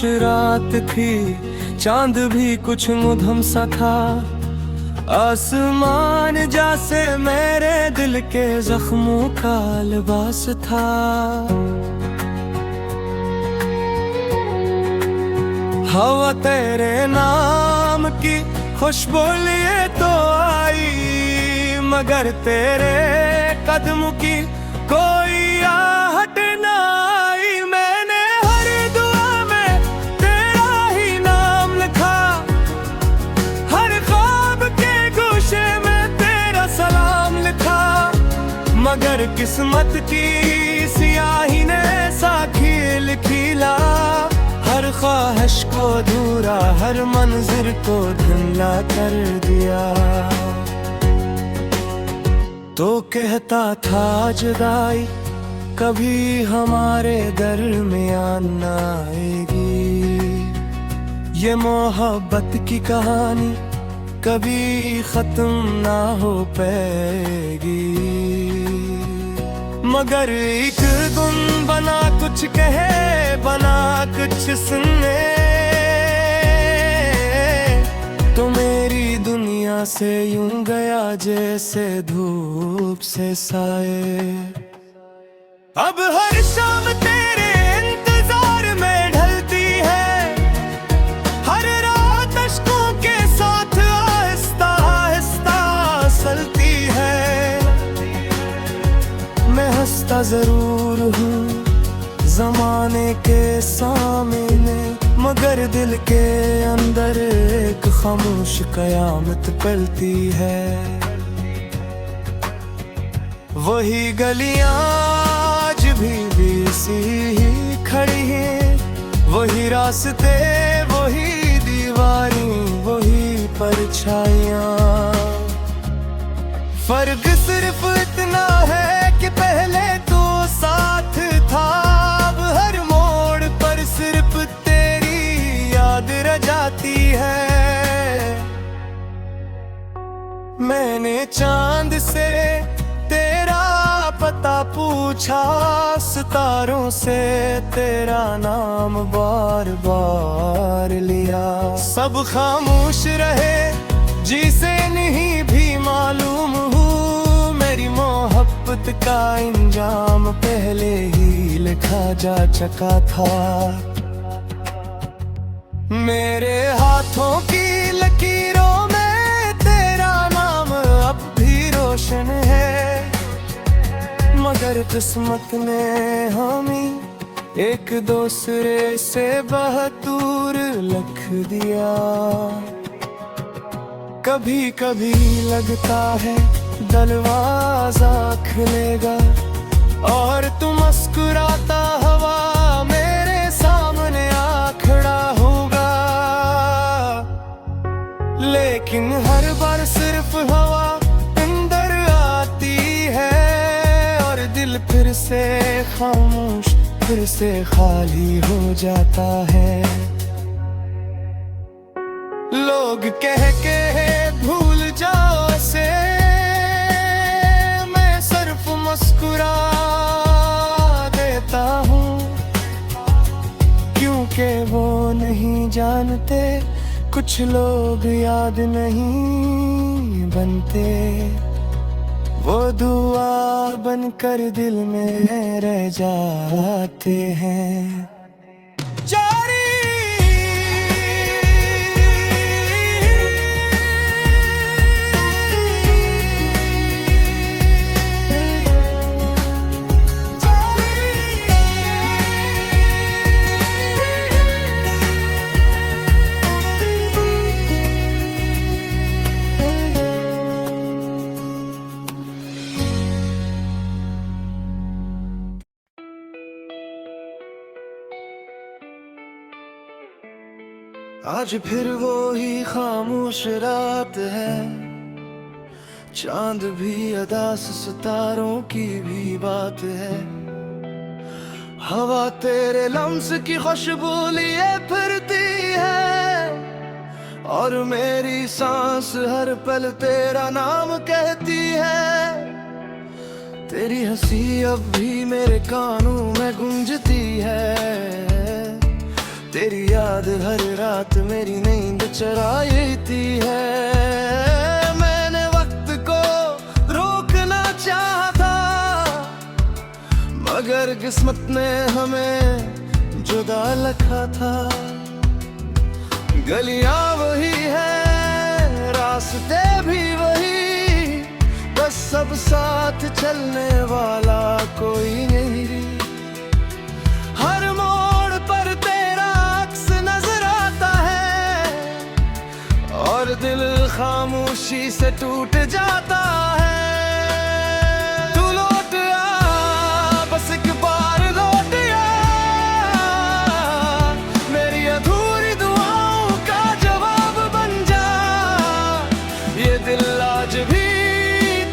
रात थी, चांद भी कुछ मुधम सा था। आसमान जैसे मेरे दिल के जख्मों का लिबास था। हवा तेरे नाम की खुशबू लिए तो आई, मगर तेरे कदम की कोई आहट न आई। मैंने हर दुआ में तेरा ही नाम लिखा, हर ख्वाब के गोशे में तेरा सलाम लिखा, मगर किस्मत की सियाही ने साखी लिखीला। हर ख्वाहिश को अधूरा, हर मंजिर को धुंधला कर दिया। तो कहता था जुदाई कभी हमारे दरमियान न आएगी, ये मोहब्बत की कहानी कभी खत्म ना हो पाएगी। मगर एक गुन बना कुछ कहे, बना कुछ सुने, तो मेरी दुनिया से यूं गया जैसे धूप से साए। अब हर शाम तेरे इंतजार में ढलती है, हर रात अश्कों के साथ आहिस्ता आहिस्ता सलती है। मैं हंसता जरूर हूँ जमाने के सामने, मगर दिल के अंदर एक खामोश कयामत पलती है। वही गलियां आज भी सी ही खड़ी हैं, वही रास्ते वही दीवारें वही परछाइयां। फर्क सिर्फ इतना है कि पहले तो साथ था, अब हर मोड़ पर सिर्फ तेरी याद रह जाती है। मैंने चांद से तेरा पता पूछा, सितारों से तेरा नाम बार बार लिया। सब खामोश रहे जिसे नहीं भी मालूम हूँ, मेरी मोहब्बत का इंजाम पहले ही लिखा जा चुका था। मेरे हाथों की लकीरों में तेरा नाम अब भी रोशन है, मगर किस्मत ने हमें एक दूसरे से बहुत दूर लिख दिया। कभी कभी लगता है दरवाजा खुलेगा और तू मुस्कुराता हवा मेरे सामने आ खड़ा होगा, लेकिन हर बार सिर्फ हवा अंदर आती है और दिल फिर से खामोश फिर से खाली हो जाता है। लोग कह के भूल जाओ से, मैं सिर्फ मुस्कुरा देता हूँ, क्योंकि वो नहीं जानते कुछ लोग याद नहीं बनते, वो दुआ बनकर दिल में रह जाते हैं। आज फिर वो ही खामोश रात है, चांद भी अदा से सितारों की भी बात है। हवा तेरे लम्स की खुशबू लिए फिरती है और मेरी सांस हर पल तेरा नाम कहती है। तेरी हंसी अब भी मेरे कानों में गूंजती है, तेरी याद हर रात मेरी नींद चुराती है। मैंने वक्त को रोकना चाहा था, मगर किस्मत ने हमें जुदा लिखा था। गलियां वही है, रास्ते भी वही, बस सब साथ चलने वाला कोई नहीं। हर मोड़ पर तेरा अक्स नजर आता है और दिल खामोशी से टूट जाता है। तू लौट आ, बस एक बार लौट आ, मेरी अधूरी दुआओं का जवाब बन जा। ये दिल आज भी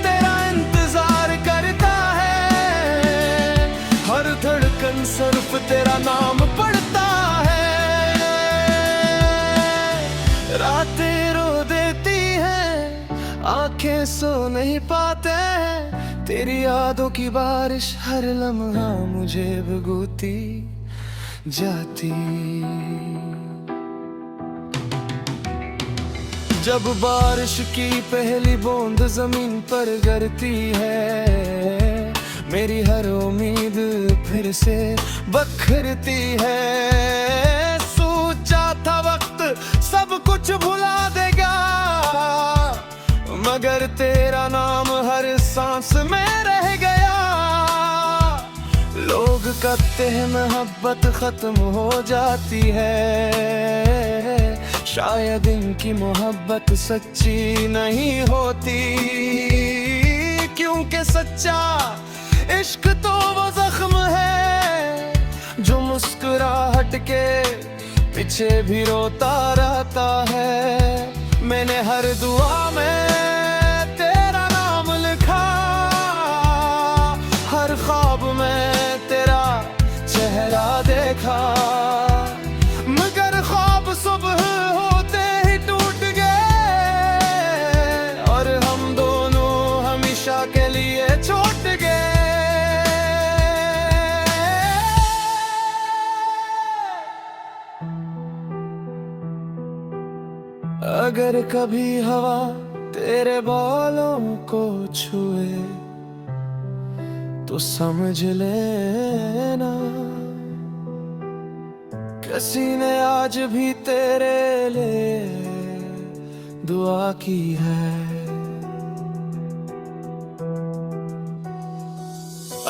तेरा इंतजार करता है, हर धड़कन सिर्फ तेरा नाम पढ़ता है। रातें रो देती हैं, आंखें सो नहीं पाते हैं, तेरी यादों की बारिश हर लम्हा मुझे भिगोती जाती। जब बारिश की पहली बूंद जमीन पर गिरती है, मेरी हर उम्मीद फिर से बखरती है। सोचा था वक्त सब कुछ भुला देगा, मगर तेरा नाम हर सांस में रह गया। लोग कहते हैं मोहब्बत खत्म हो जाती है, शायद इनकी मोहब्बत सच्ची नहीं होती, क्योंकि सच्चा इश्क तो वो जख्म है जो मुस्कुराहट के पीछे भी रोता रहता है। मैंने हर दुआ में तेरा नाम लिखा, हर ख्वाब में तेरा चेहरा देखा, मगर ख्वाब सुबह होते ही टूट गए और हम दोनों हमेशा के लिए छूट गए। अगर कभी हवा तेरे बालों को छुए तो समझ लेना किसी ने आज भी तेरे लिए दुआ की है।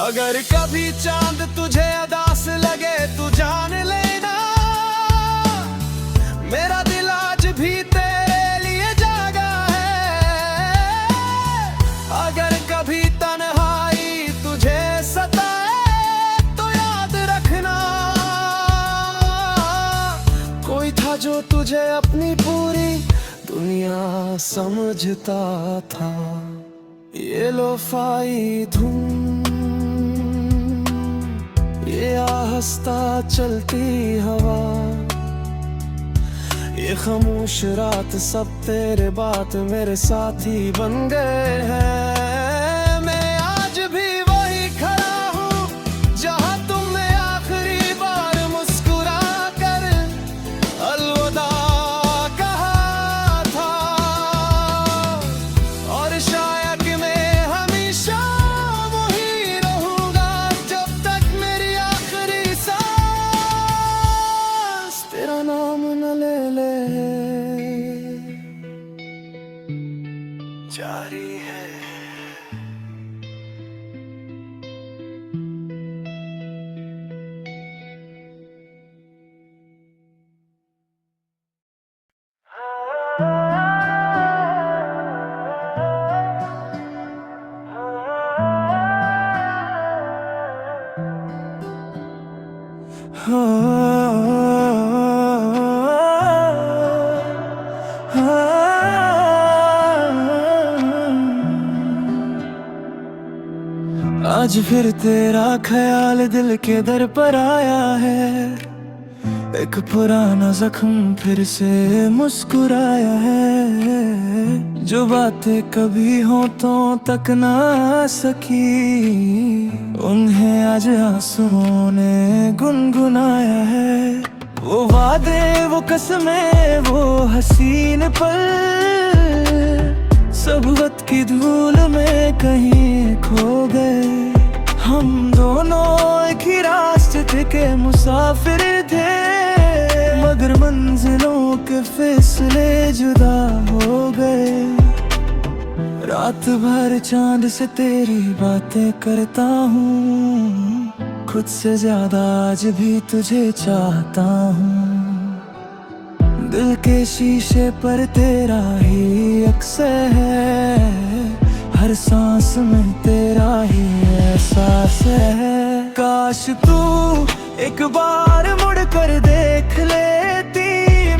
अगर कभी चांद तुझे उदास लगे तू जान लेना, मेरा दिल आज भी तेरे लिए जागा है। अगर कभी तन्हाई तुझे सताए तो याद रखना, कोई था जो तुझे अपनी पूरी दुनिया समझता था। ये लोफाई धुन, ये आहिस्ता चलती हवा, ये खामोश रात, सब तेरे बात मेरे साथी बन गए हैं। मैं आज भी वही खड़ा हूँ जहाँ तुमने आखिरी बार मुस्कुरा कर अलविदा कहा था, और शायद मैं हमेशा वही रहूंगा जब तक मेरी आखिरी सांस तेरा नाम न ले ले जारी है। आज फिर तेरा ख्याल दिल के दर पर आया है, एक पुराना जख्म फिर से मुस्कुराया है। जो बातें कभी होठों तक ना आ सकी, उन्हें आज आंसुओं ने गुनगुनाया है। वो वादे, वो कसमें, वो हसीन पल, सब वक्त की धूल में कहीं खो गए। हम दोनों एक ही रास्ते के मुसाफिर थे, मगर मंजिलों के फैसले जुदा हो गए। रात भर चांद से तेरी बातें करता हूँ, खुद से ज्यादा आज भी तुझे चाहता हूँ। दिल के शीशे पर तेरा ही अक्स है, हर सांस में तेरा ही एहसास है। काश तू एक बार मुड़ कर देख लेती,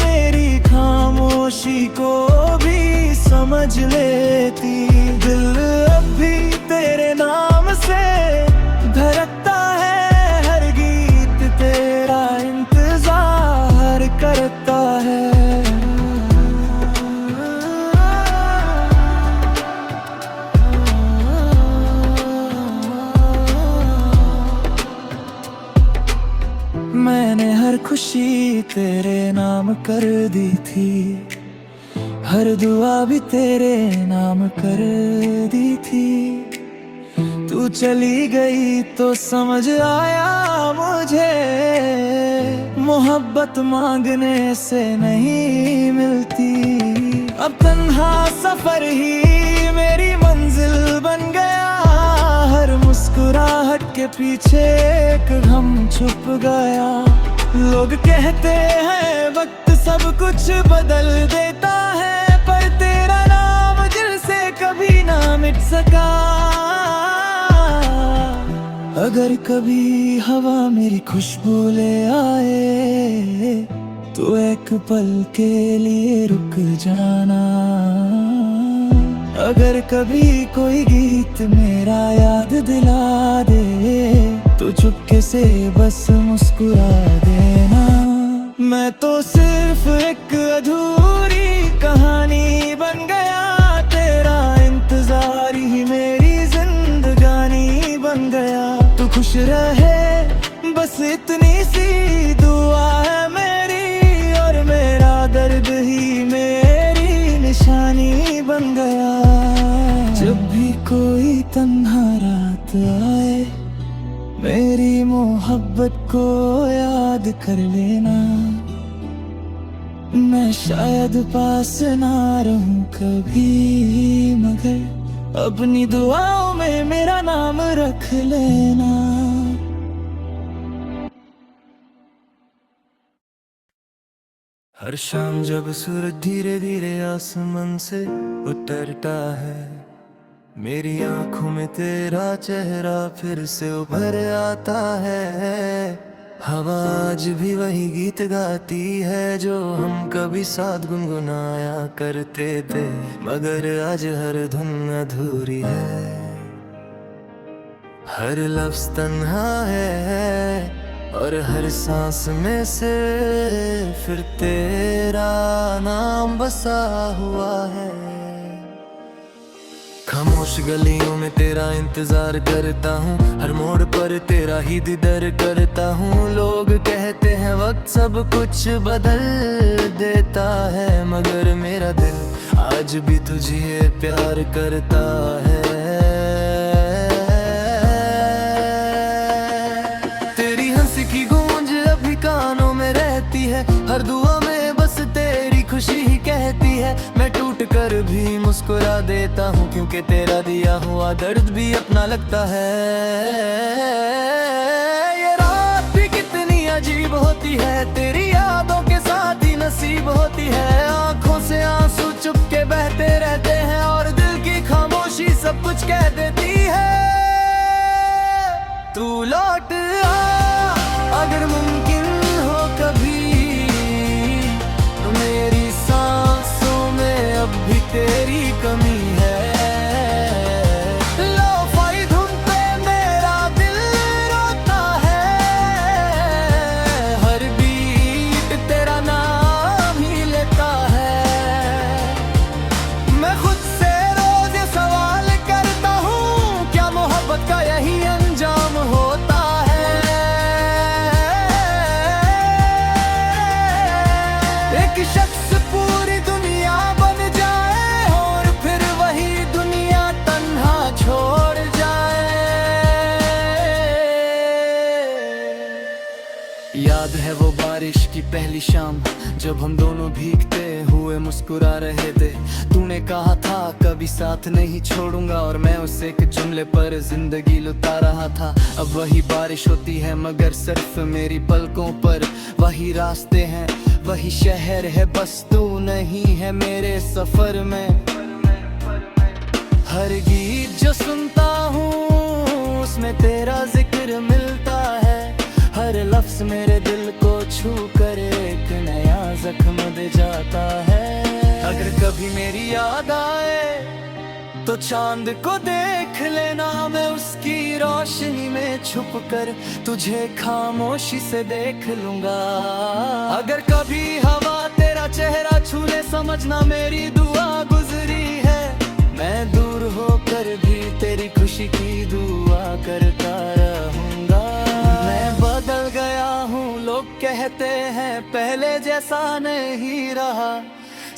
मेरी खामोशी को भी समझ लेती। दिल अब भी तेरे नाम से धड़कता है, हर गीत तेरा इंतजार करता है। मैंने हर खुशी तेरे नाम कर दी थी, हर दुआ भी तेरे नाम कर दी थी। तू चली गई तो समझ आया मुझे, मोहब्बत मांगने से नहीं मिलती। अब तन्हा सफर ही मेरी मंजिल बन गया, हर मुस्कुराहट के पीछे एक गम छुप गया। लोग कहते हैं वक्त सब कुछ बदल देता है, पर तेरा नाम दिल से कभी ना मिट सका। अगर कभी हवा मेरी खुशबू ले आए, तो एक पल के लिए रुक जाना। अगर कभी कोई गीत मेरा याद दिला दे, तो चुपके से बस मुस्कुरा देना। मैं तो सिर्फ एक अधूरी कहानी बन गया, तेरा इंतजार ही मेरी जिंदगानी बन गया। तू खुश रहे बस इतनी सी दुआ है मेरी, और मेरा दर्द ही मेरी निशानी बन गया। जब भी कोई तन्हा रात आए, मेरी मोहब्बत को याद कर लेना। मैं शायद पास ना रहूं कभी, मगर अपनी दुआओं में मेरा नाम रख लेना। हर शाम जब सूरज धीरे धीरे आसमान से उतरता है, मेरी आंखों में तेरा चेहरा फिर से उभर आता है। हवा आज भी वही गीत गाती है जो हम कभी साथ गुनगुनाया करते थे, मगर आज हर धुन अधूरी है, हर लफ्ज तन्हा है, और हर सांस में से फिर तेरा नाम बसा हुआ है। खामोश गलियों में तेरा इंतजार करता हूँ, हर मोड़ पर तेरा ही दीदार करता हूँ। लोग कहते हैं वक्त सब कुछ बदल देता है, मगर मेरा दिल आज भी तुझे प्यार करता है। तेरी हंसी की गूंज अभी कानों में रहती है, हर दुआ में बस तेरी खुशी ही कहती है। मैं टूट कर भी मुस्कुरा देता हूँ, क्योंकि तेरा दिया हुआ दर्द भी अपना लगता है। ये रात भी कितनी अजीब होती है, तेरी यादों के साथ ही नसीब होती है। आंखों से आंसू चुपके बहते रहते हैं, और दिल की खामोशी सब कुछ कह देती है। तू लौट आ अगर मुमकिन हो कभी, मेरी सांसों में अब भी तेरी कमी है। लो-फाई धुन पे मेरा दिल रोता है, हर बीट तेरा नाम ही लेता है। मैं खुद से रोज ये सवाल करता हूँ, क्या मोहब्बत का यही अंजाम होता है? बारिश की पहली शाम जब हम दोनों भीगते हुए मुस्कुरा रहे थे। तूने कहा था कभी साथ नहीं छोड़ूंगा और मैं उस एक जुमले पर जिंदगी लुटा रहा था। अब वही बारिश होती है मगर सिर्फ मेरी पलकों पर। वही रास्ते हैं वही शहर है, बस तू नहीं है मेरे सफर में। हर गीत जो सुनता हूँ उसमें तेरा जिक्र मिलता है। हर लफ्ज मेरे दिल को छू कर एक नया जख्म दे जाता है। अगर कभी मेरी याद आए तो चांद को देख लेना, मैं उसकी रोशनी में छुप कर तुझे खामोशी से देख लूंगा। अगर कभी हवा तेरा चेहरा छू ले समझना मेरी दुआ गुजरी है। मैं दूर होकर भी तेरी खुशी की दुआ करता रहूंगा। मैं बदल गया हूँ लोग कहते हैं पहले जैसा नहीं रहा।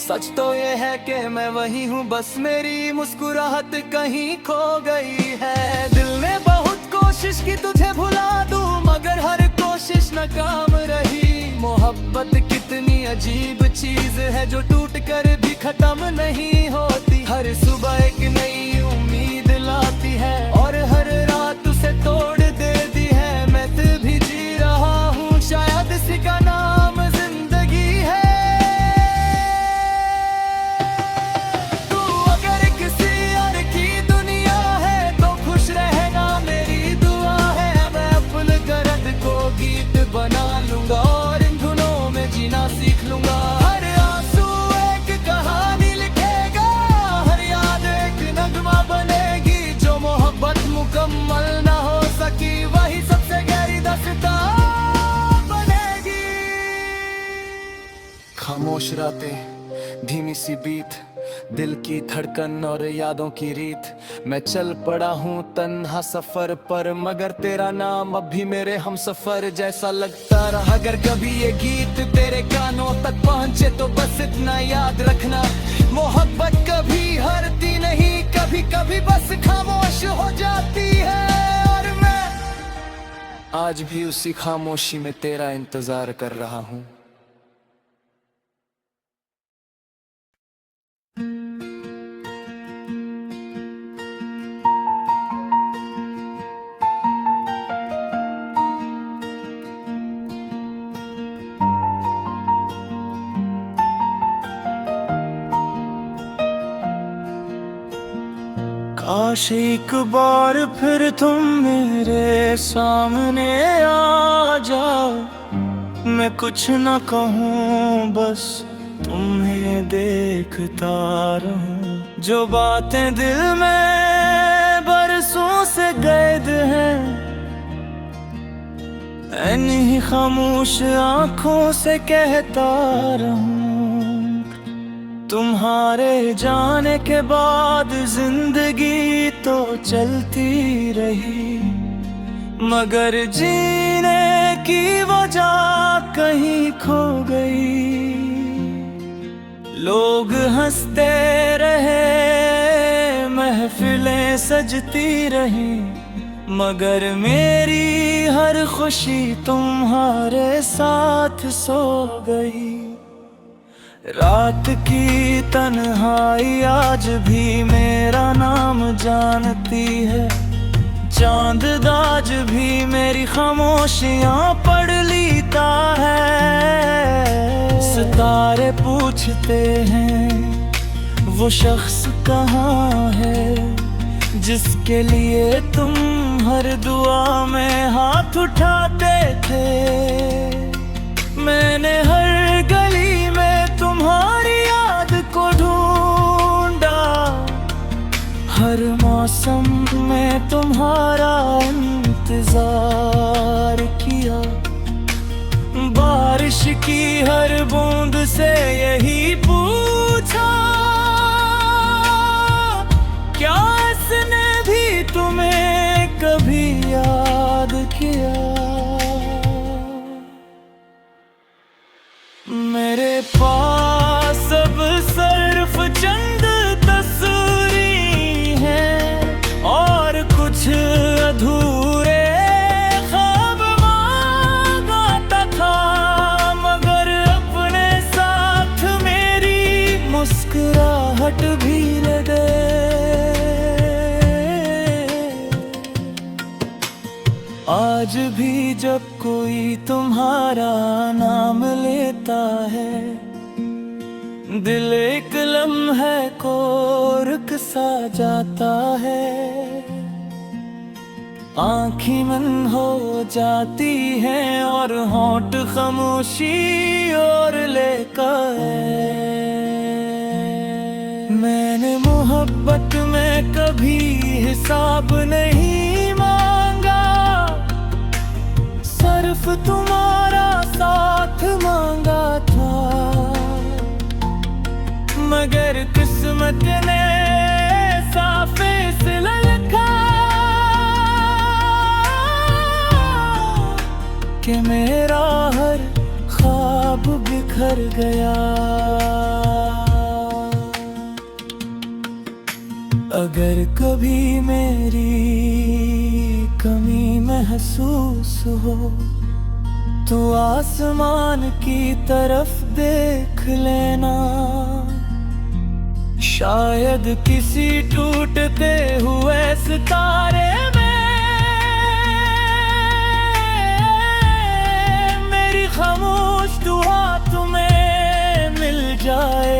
सच तो ये है कि मैं वही हूँ, बस मेरी मुस्कुराहट कहीं खो गई है। दिल ने बहुत कोशिश की तुझे भुला दूँ मगर हर कोशिश नाकाम रही। मोहब्बत कितनी अजीब चीज है जो टूट कर भी खत्म नहीं होती। हर सुबह एक नई उम्मीद लाती है और हर रात उसे तोड़ देती है। मैं भी जी रहा हूँ शायद इसी का नाम जिंदगी है। तू अगर किसी और की दुनिया है तो खुश रहना मेरी दुआ है। मैं अपने दर्द को गीत बना लूंगा और इन धुनों में जीना सीख लूंगा। हर आंसू एक कहानी लिखेगा, हर याद एक नगमा बनेगी। जो मोहब्बत मुकम्मल ना हो सकी वही सबसे गहरी दास्तां बनेगी। खामोश रातें धीमी सी बीत, दिल की धड़कन और यादों की रीत। मैं चल पड़ा हूँ तन्हा सफर पर मगर तेरा नाम अब भी मेरे हम सफर जैसा लगता रहा। अगर कभी ये गीत तेरे कानों तक पहुँचे तो बस इतना याद रखना, मोहब्बत कभी हारती नहीं, कभी कभी बस खामोश हो जाती है। और मैं आज भी उसी खामोशी में तेरा इंतजार कर रहा हूँ। काश एक बार फिर तुम मेरे सामने आ जाओ। मैं कुछ न कहूँ बस तुम्हें देखता रहूं। जो बातें दिल में बरसों से कैद हैं इन्हीं खामोश आँखों से कहता रहूं। तुम्हारे जाने के बाद जिंदगी तो चलती रही मगर जीने की वजह कहीं खो गई। लोग हंसते रहे महफिलें सजती रही मगर मेरी हर खुशी तुम्हारे साथ सो गई। रात की तन्हाई आज भी मेरा नाम जानती है। चांद आज भी मेरी खामोशियां पढ़ लेता है। सितारे पूछते हैं वो शख्स कहाँ है जिसके लिए तुम हर दुआ में हाथ उठाते थे। मैंने हर गली में तुम्हारी याद को ढूंढा, हर मौसम में तुम्हारा इंतजार किया। बारिश की हर बूंद से यही पूछा क्या इसने भी तुम्हें कभी याद किया। मेरे पास अब सिर्फ चंद तस्वीरें हैं और कुछ अधूरे ख्वाब मांगा था आज भी जब कोई तुम्हारा नाम लेता है, दिल एक लम्हे को रुक सा जाता है। आँखें मन हो जाती हैं और होंठ खामोशी और लेकर। मैंने मोहब्बत में कभी हिसाब नहीं मांगा, सिर्फ तुम्हारा साथ मांगा था। मगर किस्मत ने साफ फैसला लिखा कि मेरा हर ख्वाब बिखर गया। अगर कभी मेरी कमी महसूस हो तो आसमान की तरफ देख लेना। शायद किसी टूटते हुए सितारे में मेरी खामोश दुआ तुम्हें मिल जाए।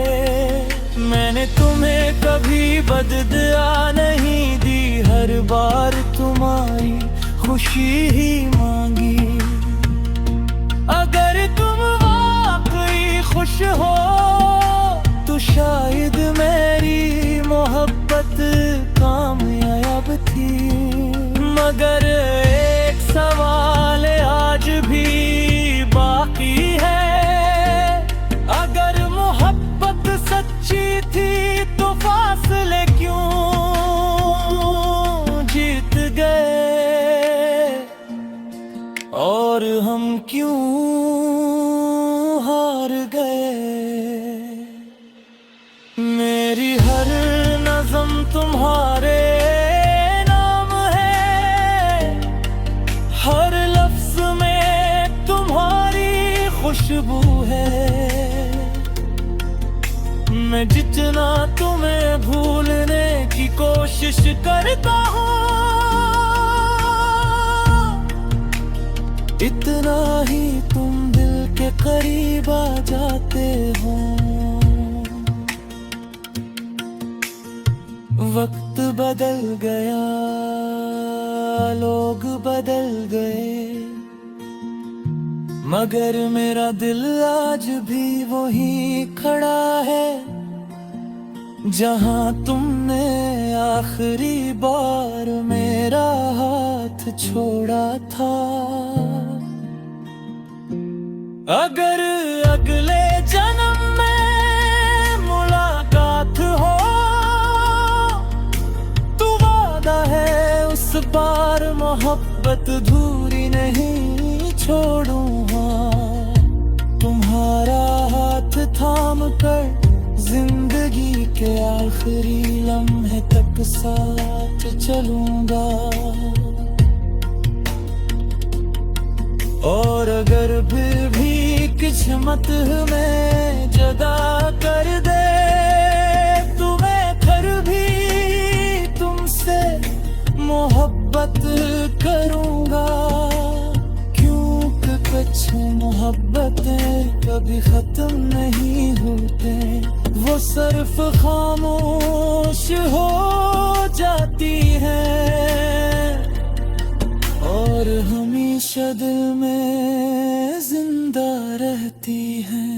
मैंने तुम्हें कभी बददुआ नहीं दी, हर बार तुम्हारी खुशी ही मांगी। अगर तुम वाकई खुश हो तो शायद मेरी मोहब्बत कामयाब थी। मगर एक सवाल आज भी बाकी है, अगर मोहब्बत सच्ची थी तो फासले क्यों जीत गए और हम क्यों हार गए। मेरी हर नज़म तुम्हारे नाम है, हर लफ्ज में तुम्हारी खुशबू है। मैं जितना तुम्हें भूलने की कोशिश करता हूँ, इतना ही तुम दिल के करीब आ जाते हो। वक्त बदल गया, लोग बदल गए, मगर मेरा दिल आज भी वही खड़ा है जहां तुमने आखिरी बार मेरा हाथ छोड़ा था। अगर अगले जन्म में मुलाकात हो तो वादा है उस बार मोहब्बत धूरी नहीं छोड़ूंगा। तुम्हारा हाथ थाम कर जिंदगी के आखिरी लम्हे तक साथ चलूंगा। और अगर फिर भी किस्मत में जदा कर दे तो मैं फिर भी तुमसे मोहब्बत करूंगा। क्योंकि कुछ मोहब्बतें कभी खत्म नहीं होते, वो सिर्फ खामोश हो जाती हैं और हमेशा दिल में जिंदा रहती हैं।